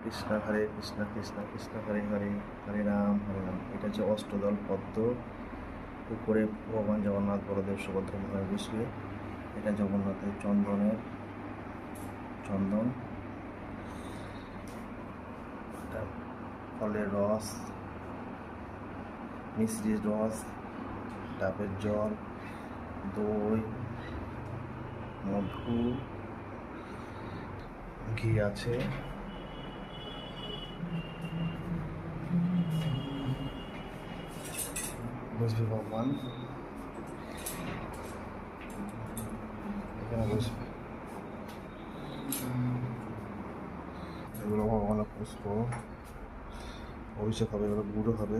কৃষ্ণ হরে কৃষ্ণ কৃষ্ণ কৃষ্ণ হরে হরে হরে রাম হরে রাম। এটা হচ্ছে অষ্টদল পদ্ম, উপরে ভগবান জগন্নাথ, বলদেব, সুভদ্রা মহারাজ বসবে। এটা জগন্নাথের চন্দন, এটা ফলের রস, মিশ্রির রস, ডাবের জল, দই, মধু, ঘি আছে, বসবে ভগবান, এখানে বসবে। এগুলো ভগবানের পুষ্প, অভিষেক হবে, এগুলো গুঁড়ো হবে।